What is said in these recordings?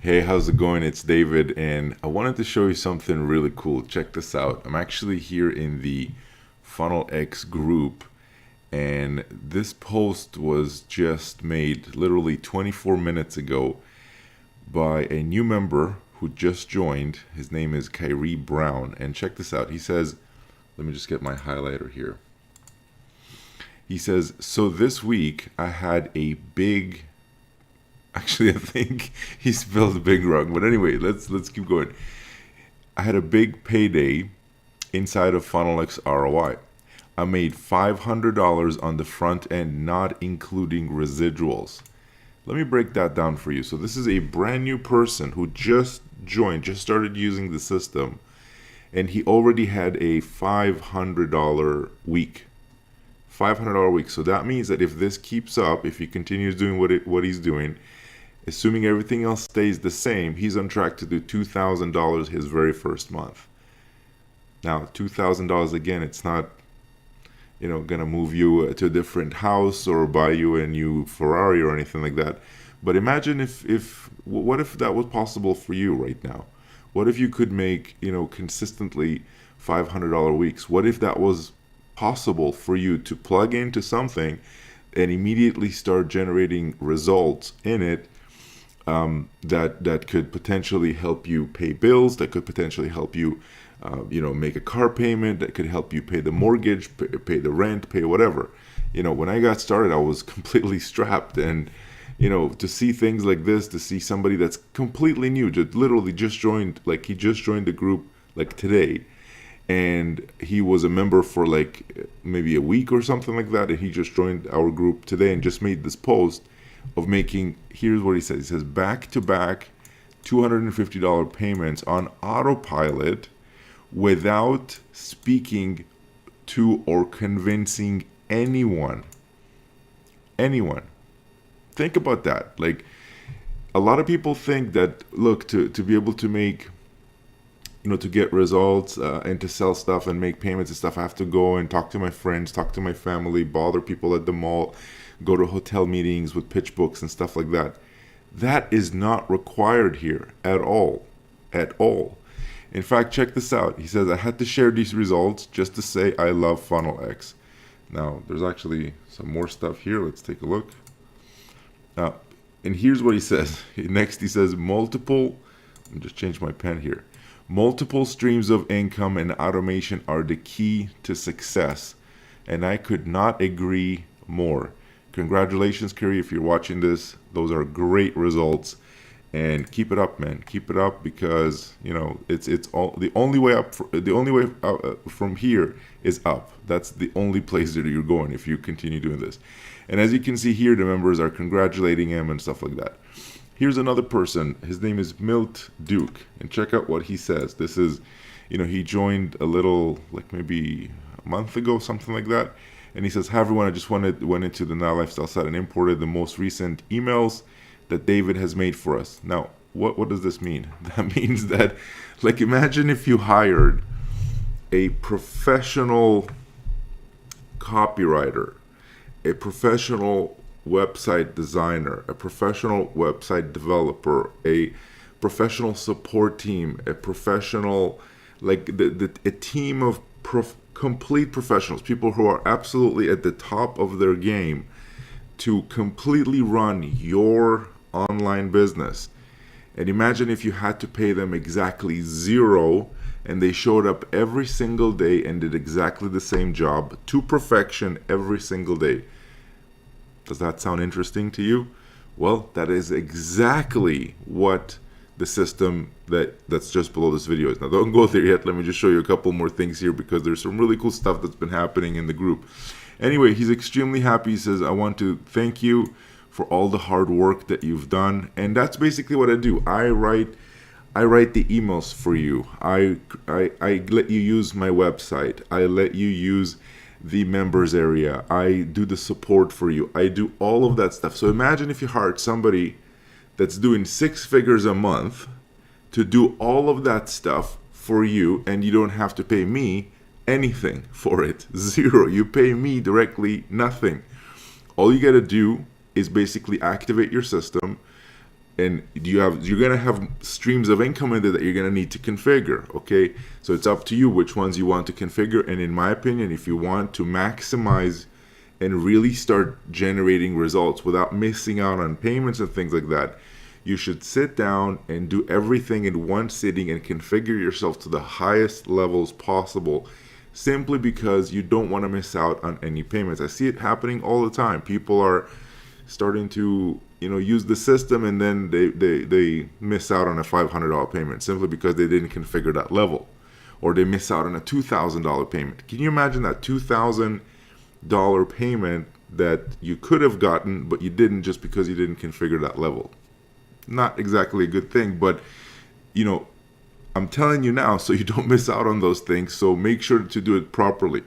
Hey, how's it going? It's David, and I wanted to show you something really cool. Check this out. I'm actually here in the FunnelX group, and this post was just made literally 24 minutes ago by a new member who just joined. His name is Kyrie Brown, and check this out. He says, let me just get my highlighter here. He says, so this week I had a big Actually, I think he spelled big wrong. But anyway, let's keep going. I had a big payday inside of FunnelX ROI. I made $500 on the front end, not including residuals. Let me break that down for you. So this is a brand new person who just joined, just started using the system, and he already had a $500 week. $500 week. So that means that if this keeps up, if he continues doing what he's doing, assuming everything else stays the same, he's on track to do $2,000 his very first month. Now, $2,000 again, it's not, gonna move you to a different house or buy you a new Ferrari or anything like that. But imagine what if that was possible for you right now? What if you could make, consistently $500 weeks? What if that was possible for you to plug into something and immediately start generating results in it? That could potentially help you pay bills, that could potentially help you, make a car payment, that could help you pay the mortgage, pay the rent, pay whatever. When I got started, I was completely strapped, and to see things like this, to see somebody that's completely new, just literally just joined, like he just joined the group like today, and he was a member for like maybe a week or something like that, and he just joined our group today and just made this post of making, here's what he says. He says back-to-back $250 payments on autopilot without speaking to or convincing anyone. Think about that. Like, a lot of people think that, look, to be able to make, to get results and to sell stuff and make payments and stuff, I have to go and talk to my friends, talk to my family, bother people at the mall, go to hotel meetings with pitch books and stuff like that. That is not required here at all. At all. In fact, check this out. He says, I had to share these results just to say I love FunnelX. Now, there's actually some more stuff here. Let's take a look. And here's what he says. Next, he says, let me just change my pen here. Multiple streams of income and automation are the key to success. And I could not agree more. Congratulations, Kerry, if you're watching this. Those are great results, and keep it up, man. Keep it up, because it's all the only way up. The only way from here is up. That's the only place that you're going if you continue doing this. And as you can see here, the members are congratulating him and stuff like that. Here's another person. His name is Milt Duke, and check out what he says. This is, he joined a little, like maybe a month ago, something like that. And he says, hi everyone, I just went into the Now Lifestyle site and imported the most recent emails that David has made for us. Now, what does this mean? That means that, like, imagine if you hired a professional copywriter, a professional website designer, a professional website developer, a professional support team, a professional, like a team of complete professionals, people who are absolutely at the top of their game to completely run your online business. And imagine if you had to pay them exactly zero, and they showed up every single day and did exactly the same job to perfection every single day. Does that sound interesting to you? Well, that is exactly what the system that's just below this video is. Now, don't go there yet. Let me just show you a couple more things here, because there's some really cool stuff that's been happening in the group. Anyway, he's extremely happy. He says, I want to thank you for all the hard work that you've done. And that's basically what I do. I write the emails for you. I let you use my website. I let you use the members area. I do the support for you. I do all of that stuff. So imagine if you hired somebody that's doing 6 figures a month to do all of that stuff for you, and you don't have to pay me anything for it. Zero. You pay me directly nothing. All you got to do is basically activate your system, and you're gonna have streams of income in there that you're gonna need to configure. Okay, so it's up to you which ones you want to configure. And in my opinion, if you want to maximize and really start generating results without missing out on payments and things like that, you should sit down and do everything in one sitting and configure yourself to the highest levels possible, simply because you don't want to miss out on any payments. I see it happening all the time. People are starting to use the system, and then they miss out on a $500 payment simply because they didn't configure that level, or they miss out on a $2,000 payment. Can you imagine that $2,000 payment that you could have gotten but you didn't, just because you didn't configure that level? Not exactly a good thing, but I'm telling you now so you don't miss out on those things. So make sure to do it properly.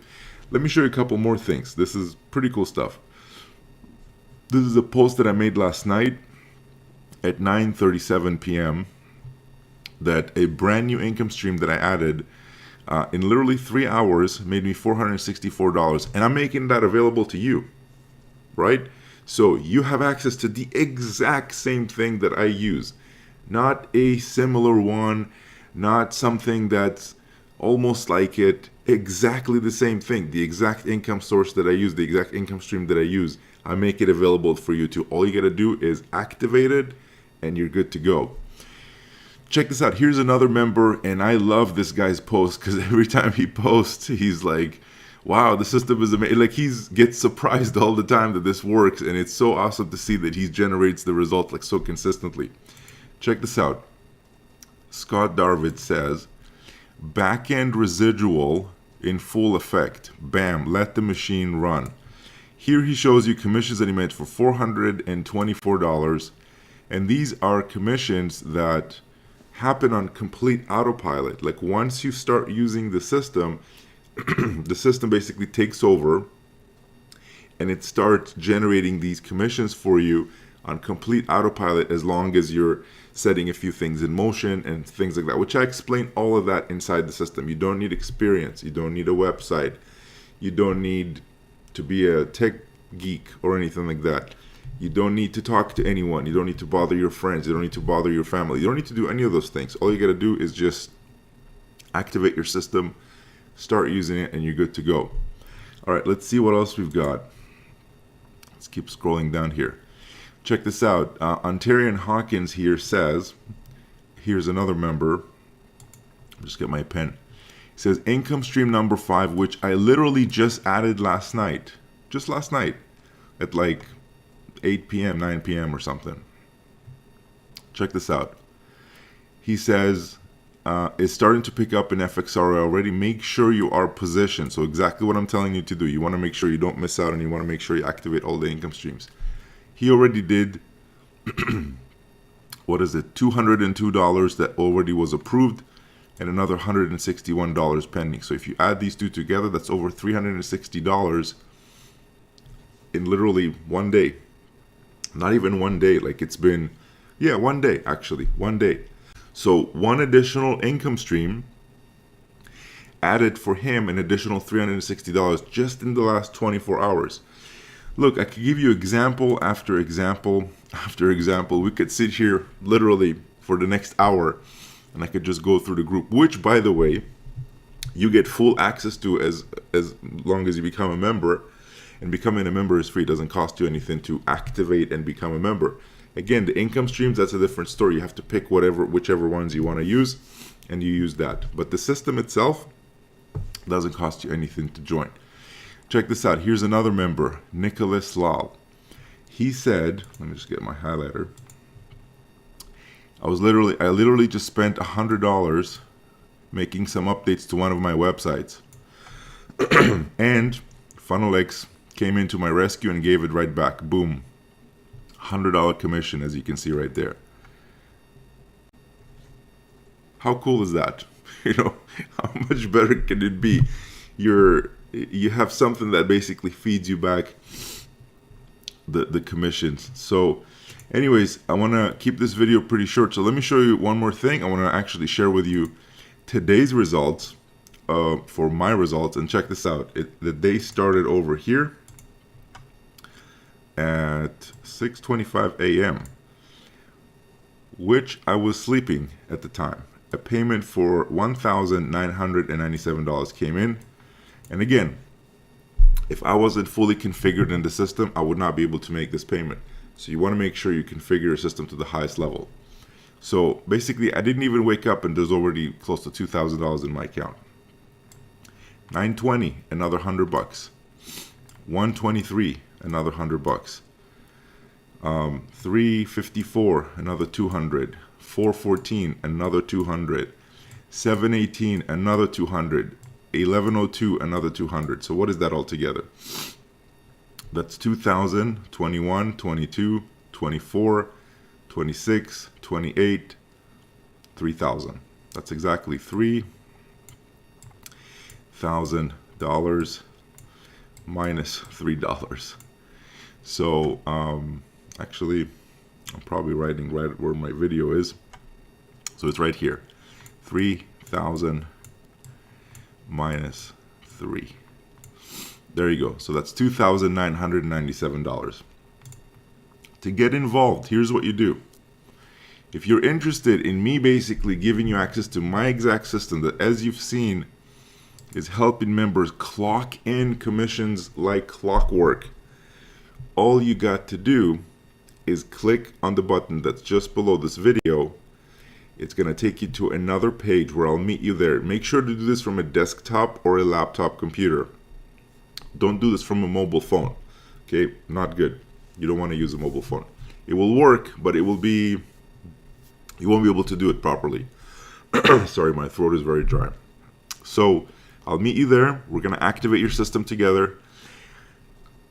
Let me show you a couple more things. This is pretty cool stuff. This is a post that I made last night at 9:37 p.m. that a brand new income stream that I added in literally 3 hours made me $464, and I'm making that available to you, right? So you have access to the exact same thing that I use, not a similar one, not something that's almost like it, exactly the same thing, the exact income source that I use, the exact income stream that I use. I make it available for you too. All you got to do is activate it and you're good to go. Check this out. Here's another member, and I love this guy's post because every time he posts, he's like, wow, the system is amazing. Like, he gets surprised all the time that this works, and it's so awesome to see that he generates the result like so consistently. Check this out. Scott Darvid says, back-end residual in full effect. Bam, let the machine run. Here he shows you commissions that he made for $424, and these are commissions that happen on complete autopilot. Like, once you start using the system, the system basically takes over and it starts generating these commissions for you on complete autopilot, as long as you're setting a few things in motion and things like that, which I explain all of that inside the system. You don't need experience, you don't need a website, you don't need to be a tech geek or anything like that. You don't need to talk to anyone, you don't need to bother your friends, you don't need to bother your family, you don't need to do any of those things. All you got to do is just activate your system, start using it, and you're good to go. All right, let's see what else we've got. Let's keep scrolling down here. Check this out. Ontarian Hawkins here says, here's another member. I'll just get my pen. He says, income stream number 5, which I literally just added last night. Just last night at like 8 p.m., 9 p.m. or something. Check this out. He says, it's starting to pick up in FXRA already. Make sure you are positioned. So exactly what I'm telling you to do. You want to make sure you don't miss out, and you want to make sure you activate all the income streams. He already did, what is it, $202 that already was approved, and another $161 pending. So if you add these two together, that's over $360 in literally one day. Not even one day, like it's been, yeah, one day actually, one day. So one additional income stream added for him an additional $360 just in the last 24 hours. Look, I could give you example after example after example. We could sit here literally for the next hour, and I could just go through the group, which, by the way, you get full access to as long as you become a member. And becoming a member is free. It doesn't cost you anything to activate and become a member. Again, the income streams, that's a different story. You have to pick whichever ones you want to use, and you use that. But the system itself doesn't cost you anything to join. Check this out. Here's another member, Nicholas Lal. He said, let me just get my highlighter. I literally just spent $100 making some updates to one of my websites. And FUNNELX came into my rescue and gave it right back. Boom. $100 commission, as you can see right there. How cool is that? How much better can it be? You have something that basically feeds you back the commissions. So anyways, I want to keep this video pretty short. So let me show you one more thing. I want to actually share with you today's results for my results. And check this out. The day started over here at 6:25 a.m. which I was sleeping at the time. A payment for $1,997 came in. And again, if I wasn't fully configured in the system, I would not be able to make this payment. So you want to make sure you configure your system to the highest level. So basically, I didn't even wake up and there's already close to $2,000 in my account. 920, another $100. 123, another $100. 354, another 200. 414, another 200. 718, another 200. 1102, another 200. So what is that altogether? That's 2,000, 21, 22, 24, 26, 28, 3,000. That's exactly $3,000 minus $3. So actually, I'm probably writing right where my video is. So it's right here. 3,000 minus 3. There you go. So that's $2,997. To get involved, here's what you do. If you're interested in me basically giving you access to my exact system that, as you've seen, is helping members clock in commissions like clockwork, all you got to do is click on the button that's just below this video. It's going to take you to another page where I'll meet you there. Make sure to do this from a desktop or a laptop computer. Don't do this from a mobile phone. Okay, not good. You don't want to use a mobile phone. It will work, but you won't be able to do it properly. Sorry, my throat is very dry. So I'll meet you there. We're going to activate your system together.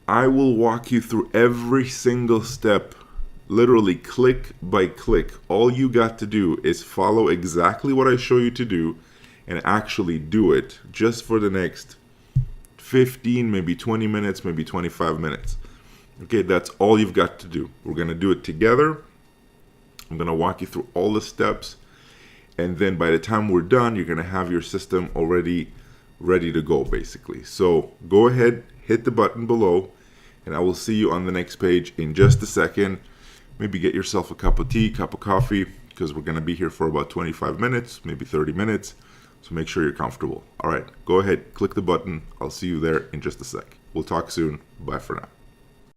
I will walk you through every single step, literally click by click. All you got to do is follow exactly what I show you to do and actually do it just for the next 15, maybe 20 minutes, maybe 25 minutes. Okay, that's all you've got to do. We're going to do it together. I'm going to walk you through all the steps. And then by the time we're done, you're going to have your system already ready to go, basically. So go ahead, hit the button below, and I will see you on the next page in just a second. Maybe get yourself a cup of tea, cup of coffee, because we're going to be here for about 25 minutes, maybe 30 minutes. So make sure you're comfortable. All right, go ahead, click the button. I'll see you there in just a sec. We'll talk soon. Bye for now.